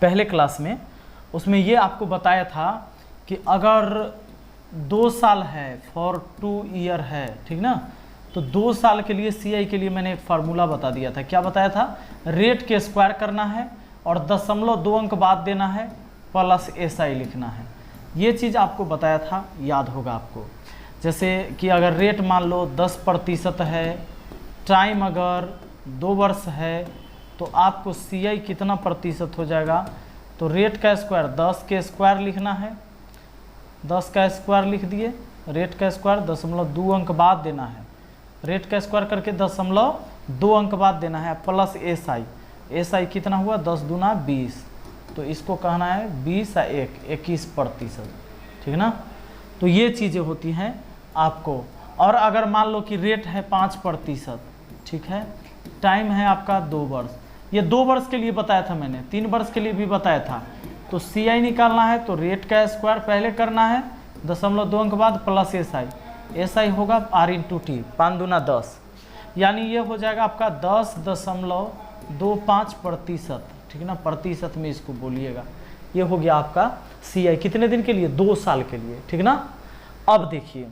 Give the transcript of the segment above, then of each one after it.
पहले क्लास में, उसमें ये आपको बताया था कि अगर 2 साल है, फॉर 2 ईयर है, ठीक ना, तो 2 साल के लिए CI के लिए मैंने एक फार्मूला बता दिया था। क्या बताया था? रेट के स्क्वायर करना है और 0.2 अंक बाद देना है प्लस SI लिखना है। ये चीज़ आपको बताया था, याद होगा आपको। जैसे कि अगर रेट मान लो 10% है, टाइम अगर 2 वर्ष है, तो आपको CI कितना प्रतिशत हो जाएगा? तो रेट का स्क्वायर 10 के स्क्वायर लिखना है, 10 का स्क्वायर लिख दिए, रेट का स्क्वायर 0.2 अंक बाद देना है, रेट का स्क्वायर करके 0.2 अंक बाद देना है प्लस SI कितना हुआ? 10 दूना 20, तो इसको कहना है 20 या 21%, ठीक ना। तो ये चीज़ें होती हैं आपको। और अगर मान लो कि रेट है 5%, ठीक है, टाइम है आपका 2 वर्ष, ये 2 वर्ष के लिए बताया था मैंने, 3 वर्ष के लिए भी बताया था। तो CI निकालना है तो रेट का स्क्वायर पहले करना है 0.2 अंक बाद प्लस SI होगा R/T, 5 दूना 10, यानी ये हो जाएगा आपका 10.25%, ठीक ना, प्रतिशत में इसको बोलिएगा। ये हो गया आपका CI कितने दिन के लिए? 2 साल के लिए, ठीक ना। अब देखिए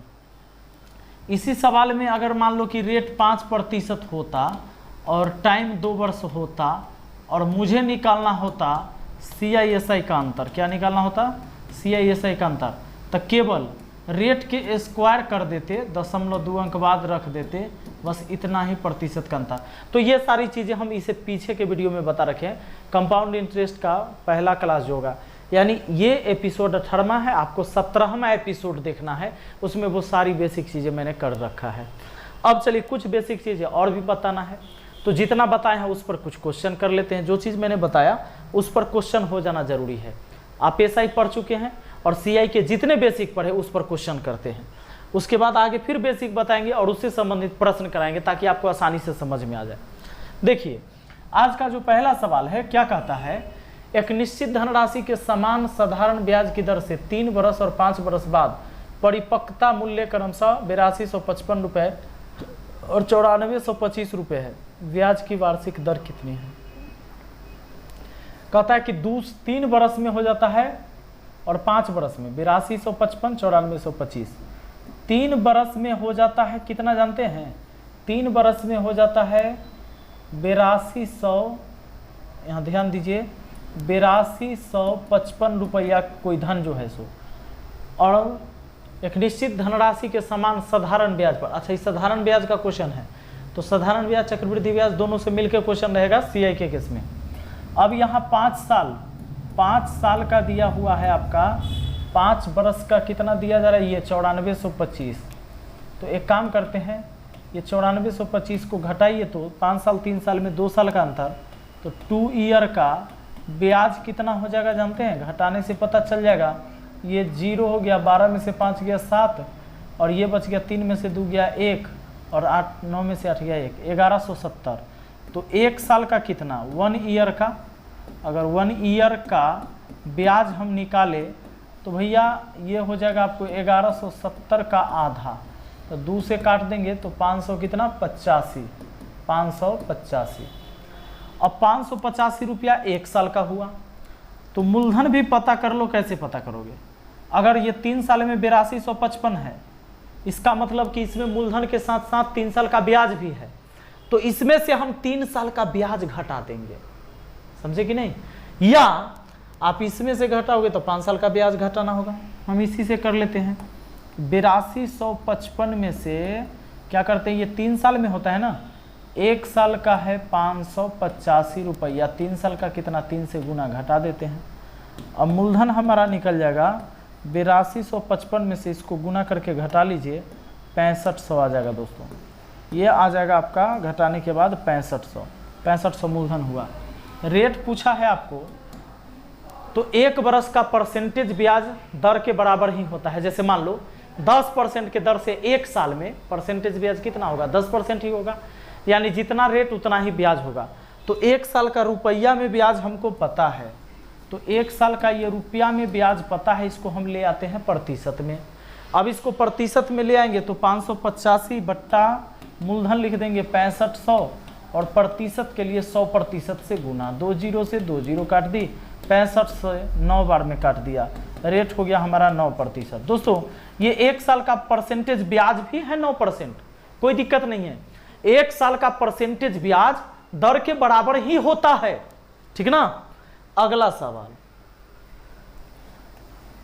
इसी सवाल में अगर मान लो कि रेट 5% होता और टाइम 2 वर्ष होता और मुझे निकालना होता CI/SI का अंतर। क्या निकालना होता? CI/SI का अंतर। तो केवल रेट के स्क्वायर कर देते, 0.2 अंक बाद रख देते, बस इतना ही प्रतिशत का अंतर। तो ये सारी चीज़ें हम इसे पीछे के वीडियो में बता रखे हैं। कंपाउंड इंटरेस्ट का पहला क्लास जो होगा, यानी ये एपिसोड 18वां है, आपको 17वां एपिसोड देखना है, उसमें वो सारी बेसिक चीज़ें मैंने कर रखा है। अब चलिए कुछ बेसिक चीज़ें और भी बताना है, तो जितना बताए हैं उस पर कुछ क्वेश्चन कर लेते हैं। जो चीज़ मैंने बताया उस पर क्वेश्चन हो जाना जरूरी है। आप SI पढ़ चुके हैं और CI के जितने बेसिक पढ़े उस पर क्वेश्चन करते हैं, उसके बाद आगे फिर बेसिक बताएंगे और उससे संबंधित प्रश्न कराएंगे ताकि आपको आसानी से समझ में आ जाए। देखिए आज का जो पहला सवाल है, क्या कहता है? एक निश्चित धनराशि के समान साधारण ब्याज की दर से 3 वर्ष और 5 वर्ष बाद परिपक्वता मूल्य क्रमशः 8255 रुपये और 9425 रुपये है। ब्याज की वार्षिक दर कितनी है? कहता है कि 3 वर्ष में हो जाता है और 5 वर्ष में 8255 9425। 3 वर्ष में हो जाता है कितना जानते हैं? 3 वर्ष में हो जाता है 8200, यहाँ ध्यान दीजिए, 8255 रुपया कोई धन जो है सो, और एक निश्चित धनराशि के समान साधारण ब्याज पर। अच्छा, इस साधारण ब्याज का क्वेश्चन है, तो साधारण ब्याज चक्रवृद्धि ब्याज दोनों से मिलकर क्वेश्चन रहेगा CI के केस में। अब यहाँ 5 साल का दिया हुआ है आपका, 5 वर्ष का कितना दिया जा रहा है? ये 9425। तो एक काम करते हैं, ये 9425 को घटाइए तो 5 साल 3 साल में 2 साल का अंतर, तो 2 ईयर का ब्याज कितना हो जाएगा जानते हैं? घटाने से पता चल जाएगा। ये 0 हो गया, 12 में से 5 गया 7, और ये बच गया 3 में से 2 गया 1, और 9 में से 8 गया 1, 1170। तो 1 साल का कितना? 1 ईयर का, अगर 1 ईयर का ब्याज हम निकाले तो भैया ये हो जाएगा आपको 1170 का आधा, तो 2 से काट देंगे तो 500 कितना? 585। अब 585 रुपया 1 साल का हुआ, तो मूलधन भी पता कर लो। कैसे पता करोगे? अगर ये 3 साल में 8255 है, इसका मतलब कि इसमें मूलधन के साथ साथ 3 साल का ब्याज भी है, तो इसमें से हम 3 साल का ब्याज घटा देंगे, समझे कि नहीं? या आप इसमें से घटाओगे तो 5 साल का ब्याज घटाना होगा। हम इसी से कर लेते हैं। 8255 में से क्या करते हैं, ये 3 साल में होता है ना, 1 साल का है 585 रुपया, 3 साल का कितना? 3 से गुना घटा देते हैं। अब मूलधन हमारा निकल जाएगा 8255 में से इसको गुना करके घटा लीजिए, 6500 आ जाएगा दोस्तों। ये आ जाएगा आपका घटाने के बाद 6500 मूलधन हुआ। रेट पूछा है आपको, तो 1 वर्ष का परसेंटेज ब्याज दर के बराबर ही होता है। जैसे मान लो 10% के दर से 1 साल में परसेंटेज ब्याज कितना होगा? 10% ही होगा, यानी जितना रेट उतना ही ब्याज होगा। तो 1 साल का रुपया में ब्याज हमको पता है, तो 1 साल का ये रुपया में ब्याज पता है, इसको हम ले आते हैं प्रतिशत में। अब इसको प्रतिशत में ले आएंगे तो 585 बट्टा मूलधन लिख देंगे 6500, और प्रतिशत के लिए 100% से गुना, 2 जीरो से 2 जीरो काट दी 65 से 9 बार में काट दिया, रेट हो गया हमारा 9%। दोस्तों ये 1 साल का परसेंटेज ब्याज भी है 9%, कोई दिक्कत नहीं है। 1 साल का परसेंटेज ब्याज दर के बराबर ही होता है, ठीक ना। अगला सवाल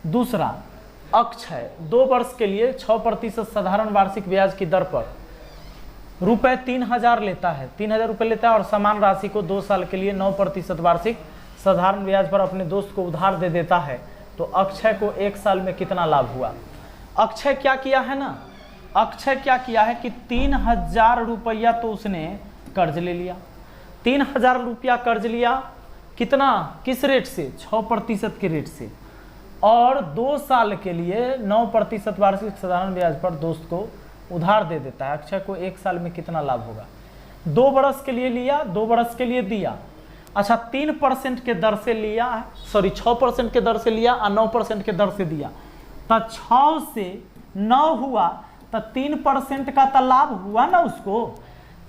दूसरा, अक्षय 2 वर्ष के लिए 6% साधारण वार्षिक ब्याज की दर पर रुपए 3000 लेता है, 3000 रुपये लेता है और समान राशि को 2 साल के लिए 9% वार्षिक साधारण ब्याज पर अपने दोस्त को उधार दे देता है, तो अक्षय को 1 साल में कितना लाभ हुआ। अक्षय क्या किया है ना, अक्षय क्या किया है कि 3000 रुपया तो उसने कर्ज ले लिया, 3000 रुपया कर्ज लिया, कितना, किस रेट से, 6% के रेट से, और 2 साल के लिए 9% वार्षिक साधारण ब्याज पर दोस्त को उधार दे देता है। अक्षय को 1 साल में कितना लाभ होगा। 2 बरस के लिए लिया, 2 बरस के लिए दिया, अच्छा 3% के दर से लिया, सॉरी 6% के दर से लिया और 9% के दर से दिया, तो 6 से 9 हुआ, तो 3% का तो लाभ हुआ ना उसको।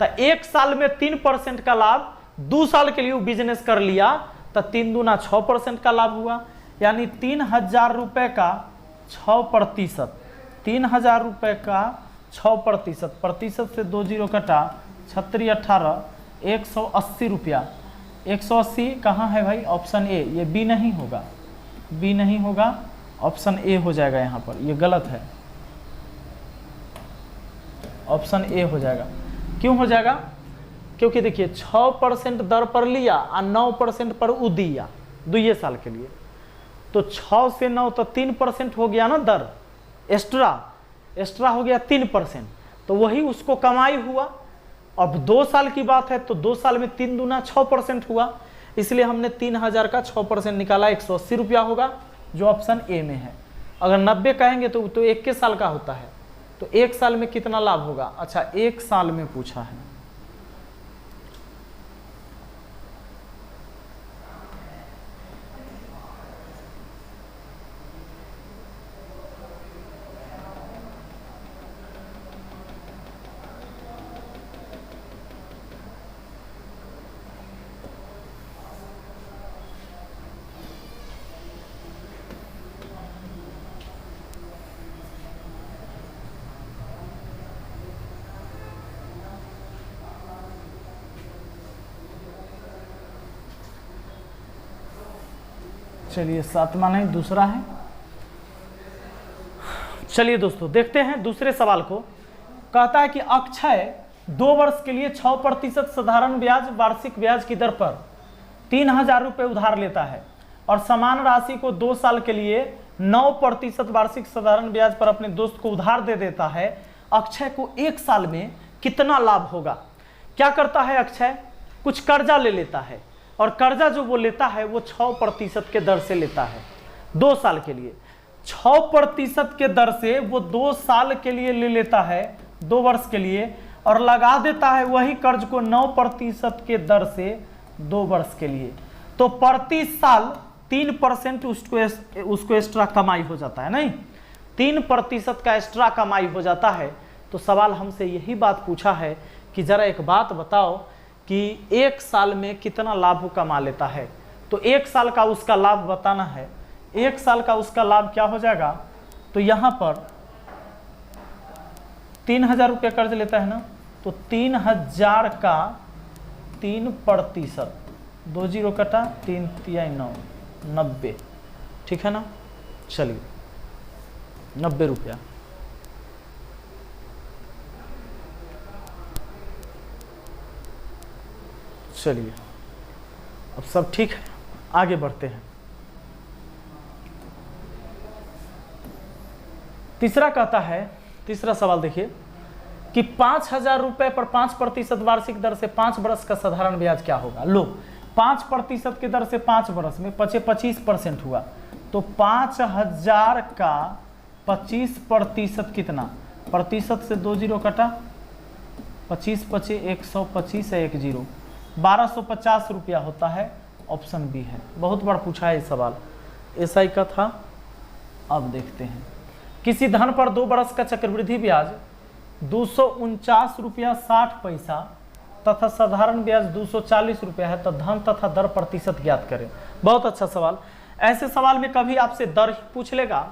तो 1 साल में 3% का लाभ, 2 साल के लिए वो बिजनेस कर लिया, तो 3 दूना 6% का लाभ हुआ, यानी 3000 रुपये का 6%, 3000 रुपये का 6%, प्रतिशत से 2 जीरो कटा, 36 18, 180 रुपया, 180 कहाँ है भाई, ऑप्शन ए, ये बी नहीं होगा, बी नहीं होगा, ऑप्शन ए हो जाएगा यहाँ पर, ये गलत है, ऑप्शन ए हो जाएगा। क्यों हो जाएगा, क्योंकि देखिए 6% दर पर लिया और 9% पर उ दिया 2 साल के लिए, तो 6 से 9 तो 3% हो गया ना दर, एक्स्ट्रा हो गया 3%, तो वही उसको कमाई हुआ। अब 2 साल की बात है तो 2 साल में 3 दूना 6% हुआ, इसलिए हमने 3000 का 6% निकाला, 180 रुपया होगा, जो ऑप्शन ए में है। अगर 90 कहेंगे तो 1 साल का होता है, तो 1 साल में कितना लाभ होगा। अच्छा 1 साल में पूछा है, चलिए 7वां नहीं, दूसरा है। चलिए दोस्तों देखते हैं दूसरे सवाल को। कहता है कि अक्षय 2 वर्ष के लिए 6% साधारण ब्याज वार्षिक ब्याज की दर पर 3000 रुपये उधार लेता है और समान राशि को 2 साल के लिए 9% वार्षिक साधारण ब्याज पर अपने दोस्त को उधार दे देता है। अक्षय को 1 साल में कितना लाभ होगा। क्या करता है अक्षय, कुछ कर्जा ले लेता है और कर्जा जो वो लेता है वो 6% के दर से लेता है 2 साल के लिए। 6% के दर से वो 2 साल के लिए ले लेता है, 2 वर्ष के लिए, और लगा देता है वही कर्ज को 9% के दर से 2 वर्ष के लिए। तो प्रति साल 3% उसको एक्स्ट्रा कमाई हो जाता है, नहीं 3% का एक्स्ट्रा कमाई हो जाता है। तो सवाल हमसे यही बात पूछा है कि जरा एक बात बताओ कि 1 साल में कितना लाभ कमा लेता है। तो 1 साल का उसका लाभ बताना है। 1 साल का उसका लाभ क्या हो जाएगा, तो यहाँ पर 3000 रुपये कर्ज लेता है ना, तो 3000 का 3%, 2 जीरो कटा, 3 तिया 9, 90, ठीक है ना। चलिए 90 रुपया। चलिए अब सब ठीक है, आगे बढ़ते हैं। तीसरा कहता है, तीसरा सवाल देखिए कि 5000 रुपये पर 5% वार्षिक दर से 5 वर्ष का साधारण ब्याज क्या होगा। लो 5% की दर से 5 वर्ष में 25% हुआ, तो 5000 का 25% कितना, प्रतिशत से 2 जीरो कटा, 25 25 125 है 1 जीरो, 1250 रुपया होता है। ऑप्शन बी है। बहुत बार पूछा है ये सवाल, एसआई का था। अब देखते हैं, किसी धन पर 2 वर्ष का चक्रवृद्धि ब्याज 249 रुपया 60 पैसा तथा साधारण ब्याज 240 रुपया है, तो धन तथा दर प्रतिशत ज्ञात करें। बहुत अच्छा सवाल। ऐसे सवाल में कभी आपसे दर पूछ लेगा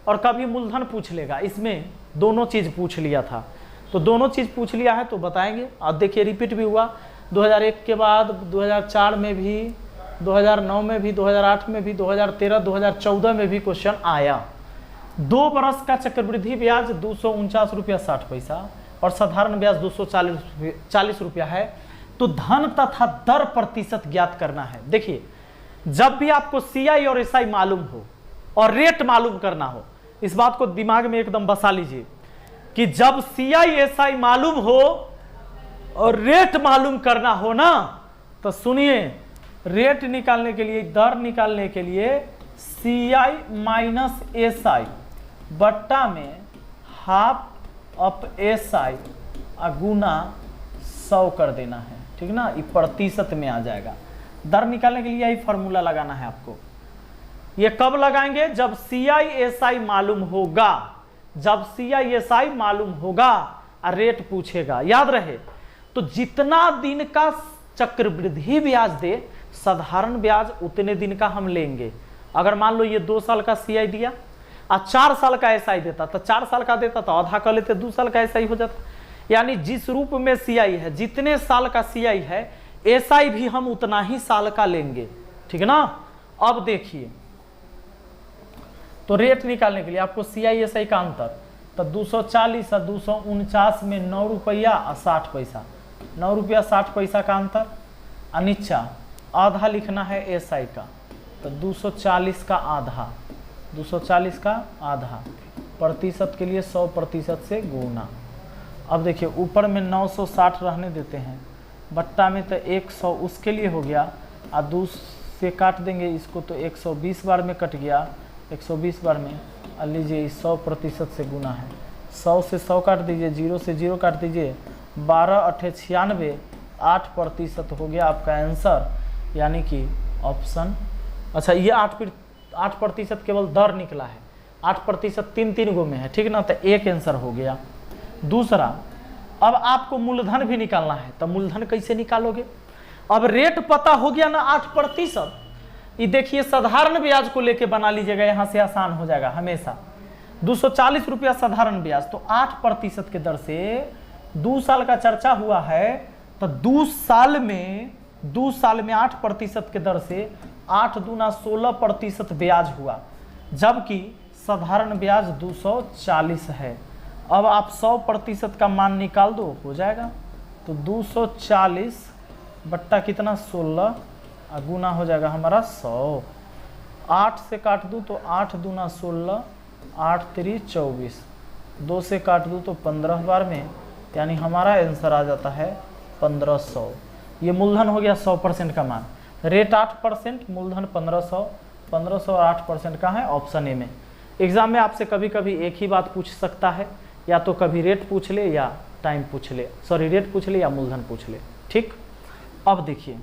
और कभी मूलधन पूछ लेगा, इसमें दोनों चीज़ पूछ लिया था। तो दोनों चीज़ पूछ लिया है तो बताएंगे। अब देखिए रिपीट भी हुआ 2001 के बाद 2004 में भी, 2009 में भी, 2008 में भी, 2013, 2014 में भी क्वेश्चन आया। 2 बरस का चक्रवृद्धि ब्याज 249 रुपया 60 पैसा और साधारण ब्याज 240 रुपया है। तो धन तथा दर प्रतिशत ज्ञात करना है। देखिए जब भी आपको सीआई और एसआई मालूम हो और रेट मालूम करना हो, इस बात को दिमाग में एकदम बसा लीजिए कि जब सीआई एसआई मालूम हो और रेट मालूम करना हो ना, तो सुनिए रेट निकालने के लिए, दर निकालने के लिए सीआई माइनस एसआई बट्टा में हाफ ऑफ एसआई गुना 100 कर देना है, ठीक ना। ये प्रतिशत में आ जाएगा। दर निकालने के लिए यही फॉर्मूला लगाना है आपको। ये कब लगाएंगे? जब सीआई एसआई मालूम होगा, जब सीआई एसआई मालूम होगा और रेट पूछेगा। याद रहे, तो जितना दिन का चक्रवृद्धि ब्याज दे साधारण ब्याज उतने दिन का हम लेंगे। अगर मान लो ये 2 साल का सीआई दिया और 4 साल का एसआई देता, तो 4 साल का देता तो आधा कर लेते, 2 साल का एसआई हो जाता। यानी जिस रूप में सीआई है, जितने साल का सीआई है, एसआई भी हम उतना ही साल का लेंगे, ठीक है ना। अब देखिए, तो रेट निकालने के लिए आपको सीआई एसआई का अंतर, तो 240 और 249 में 9 रुपया और 60 पैसा, 9 रुपया 60 पैसा का अंतर। और नीचा आधा लिखना है एसआई का, तो 240 का आधा, 240 का आधा, प्रतिशत के लिए 100% से गुना। अब देखिए ऊपर में 960 रहने देते हैं, बट्टा में तो 100 उसके लिए हो गया, और 2 से काट देंगे इसको तो 120 बार में कट गया, 120 बार में। और लीजिए 100% से गुना है, 100 से 100 काट दीजिए, 0 से 0 काट दीजिए, 12 8 96, 8% हो गया आपका आंसर, यानी कि ऑप्शन। अच्छा ये 8% केवल दर निकला है, 8% 3 गो में है, ठीक ना, तो एक आंसर हो गया। दूसरा, अब आपको मूलधन भी निकालना है, तो मूलधन कैसे निकालोगे? अब रेट पता हो गया ना 8%, ये देखिए साधारण ब्याज को लेके बना लीजिएगा, यहां से आसान हो जाएगा हमेशा। 240 रुपया साधारण ब्याज, तो 8% के दर से 2 साल का चर्चा हुआ है, तो 2 साल में 8% के दर से 8 दूना 16% ब्याज हुआ, जबकि साधारण ब्याज 240 है। अब आप 100% का मान निकाल दो, हो जाएगा। तो 240 बट्टा कितना 16 गुना हो जाएगा हमारा 100। 8 से काट दूँ तो 8 दूना 16, 8 3 24, 2 से काट दूँ तो 15 बार में, यानी हमारा आंसर आ जाता है 1500। ये मूलधन हो गया 100% का मान, रेट 8%, मूलधन 1500, 1500 और 8% का है ऑप्शन ए में। एग्जाम में आपसे कभी कभी एक ही बात पूछ सकता है, या तो कभी रेट पूछ ले या टाइम पूछ ले, सॉरी रेट पूछ ले या मूलधन पूछ ले, ठीक। अब देखिए,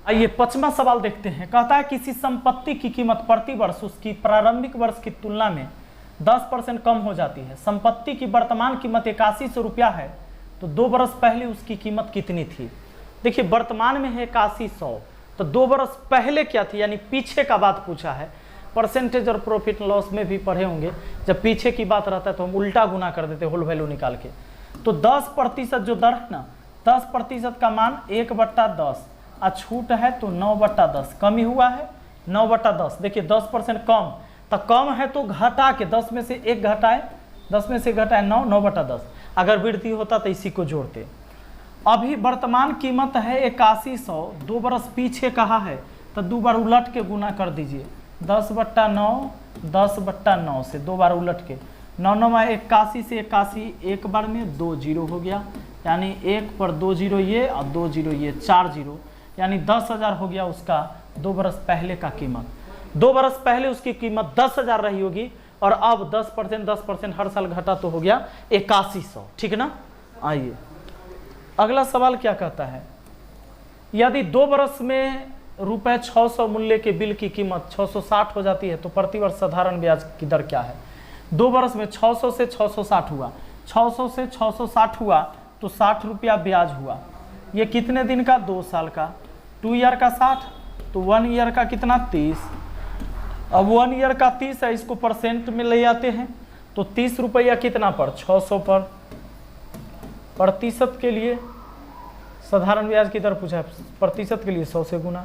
आइए 5वां सवाल देखते हैं। कहता है किसी संपत्ति की कीमत प्रति वर्ष उसकी प्रारंभिक वर्ष की तुलना में 10% कम हो जाती है। संपत्ति की वर्तमान कीमत 8100 रुपया है, तो 2 बरस पहले उसकी कीमत कितनी थी? देखिए वर्तमान में है 8100, तो 2 बरस पहले क्या थी, यानी पीछे का बात पूछा है। परसेंटेज और प्रॉफिट लॉस में भी पढ़े होंगे, जब पीछे की बात रहता है तो हम उल्टा गुना कर देते होल वैल्यू निकाल के। तो 10% जो दर है ना, 10% का मान 1/10, और छूट है तो 9/10, कमी हुआ है 9/10। देखिए 10% कम, तो कम है तो घटा के 10 में से 1 घटाए, 10 में से घटाए 9, 9/10। अगर वृद्धि होता तो इसी को जोड़ते। अभी वर्तमान कीमत है 8100, 2 बरस पीछे कहा है, तो 2 बार उलट के गुना कर दीजिए, 10/9, 10/9 से 2 बार उलट के, 9 9 81 से 81, 1 बार में 2 जीरो हो गया, यानी 1 पर 2 जीरो ये और 2 जीरो ये, 4 जीरो, यानी 10,000 हो गया उसका 2 बरस पहले का कीमत। 2 बरस पहले उसकी कीमत 10,000 रही होगी, और अब 10% हर साल घटा तो हो गया 8100, ठीक ना। आइए अगला सवाल क्या कहता है, यदि 2 बरस में रुपए 600 मूल्य के बिल की कीमत 660 हो जाती है, तो प्रतिवर्ष साधारण ब्याज की दर क्या है? 2 बरस में 600 से 660 हुआ, 600 से 660 हुआ तो 60 रुपया ब्याज हुआ। ये कितने दिन का? 2 साल का, 2 ईयर का 60, तो 1 ईयर का कितना 30। अब 1 ईयर का 30 है, इसको परसेंट में ले आते हैं तो 30 रुपया कितना पर 600 पर। प्रतिशत के लिए साधारण ब्याज की दर पूछा है, प्रतिशत के लिए 100 से गुना।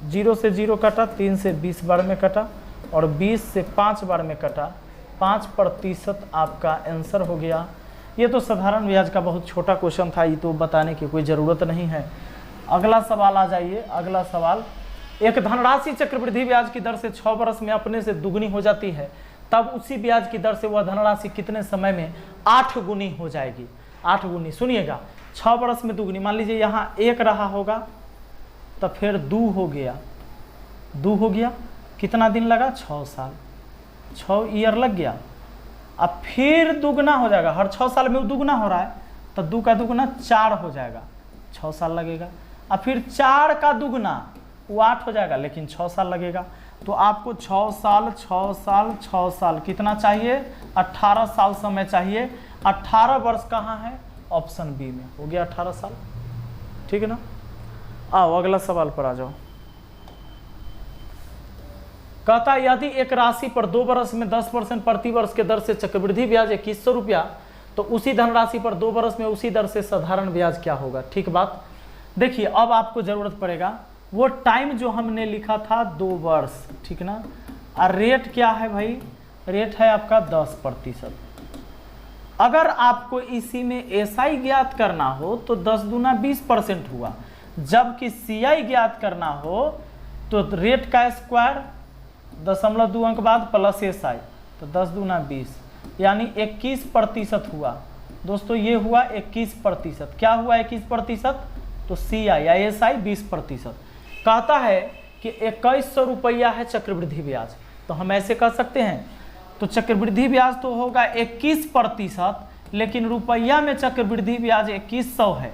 0 से 0 कटा, 3 से 20 बार में कटा और 20 से 5 बार में कटा। 5% आपका आंसर हो गया। ये तो साधारण ब्याज का बहुत छोटा क्वेश्चन था, ये तो बताने की कोई ज़रूरत नहीं है। अगला सवाल आ जाइए। अगला सवाल, एक धनराशि चक्रवृद्धि ब्याज की दर से 6 वर्ष में अपने से दुगनी हो जाती है, तब उसी ब्याज की दर से वह धनराशि कितने समय में 8 गुनी हो जाएगी। 8 गुनी, सुनिएगा, 6 वर्ष में दुगनी। मान लीजिए यहाँ 1 रहा होगा तो फिर 2 हो गया, 2 हो गया, कितना दिन लगा 6 साल, 6 ईयर लग गया। अब फिर दुगना हो जाएगा, हर 6 साल में वो दुगना हो रहा है तो 2 का दुगना 4 हो जाएगा, 6 साल लगेगा। अब फिर 4 का दुगना वो 8 हो जाएगा, लेकिन 6 साल लगेगा। तो आपको 6 साल 6 साल 6 साल कितना चाहिए, 18 साल समय चाहिए। 18 वर्ष कहाँ है, ऑप्शन बी में हो गया 18 साल, ठीक है ना। आओ अगला सवाल पर आ जाओ। कहता है यदि एक राशि पर 2 वर्ष में 10% प्रति वर्ष के दर से चक्रवृद्धि ब्याज 2100 रुपया, तो उसी धनराशि पर 2 वर्ष में उसी दर से साधारण ब्याज क्या होगा। ठीक बात, देखिए अब आपको जरूरत पड़ेगा वो टाइम जो हमने लिखा था 2 वर्ष, ठीक ना। और रेट क्या है भाई, रेट है आपका 10%। अगर आपको इसी में एसआई ज्ञात करना हो तो 10 दूना 20% हुआ, जबकि सीआई ज्ञात करना हो तो रेट का स्क्वायर 0.2 अंक बाद प्लस एसआई, तो 10 दूना 20 यानी 21% हुआ। दोस्तों ये हुआ 21%। क्या हुआ 21%, तो सीआई या एसआई 20%। कहता है कि 2100 रुपया है चक्रवृद्धि ब्याज, तो हम ऐसे कह सकते हैं, तो चक्रवृद्धि ब्याज तो होगा 21%, लेकिन रुपया में चक्रवृद्धि ब्याज 2100 है,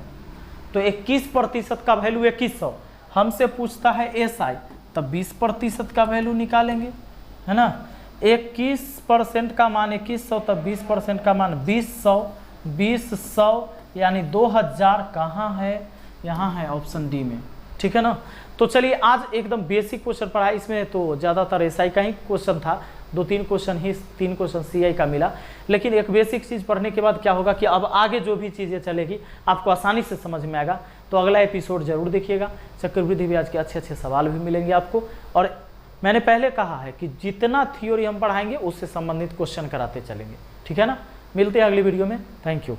तो 21% का वैल्यू 2100। हमसे पूछता है एसआई, तब 20% का वैल्यू निकालेंगे, है ना। 21% का मान 2100, तब 20% का मान 2000, 2000 यानी 2000 कहाँ है, यहाँ है ऑप्शन डी में, ठीक है ना। तो चलिए आज एकदम बेसिक क्वेश्चन पढ़ा, इसमें तो ज़्यादातर एसआई का ही क्वेश्चन था, 2-3 क्वेश्चन ही, 3 क्वेश्चन सीआई का मिला। लेकिन एक बेसिक चीज़ पढ़ने के बाद क्या होगा कि अब आगे जो भी चीज़ें चलेगी आपको आसानी से समझ में आएगा। तो अगला एपिसोड जरूर देखिएगा, चक्रवृद्धि ब्याज के अच्छे सवाल भी मिलेंगे आपको। और मैंने पहले कहा है कि जितना थ्योरी हम पढ़ाएंगे उससे संबंधित क्वेश्चन कराते चलेंगे, ठीक है ना। मिलते हैं अगली वीडियो में, थैंक यू।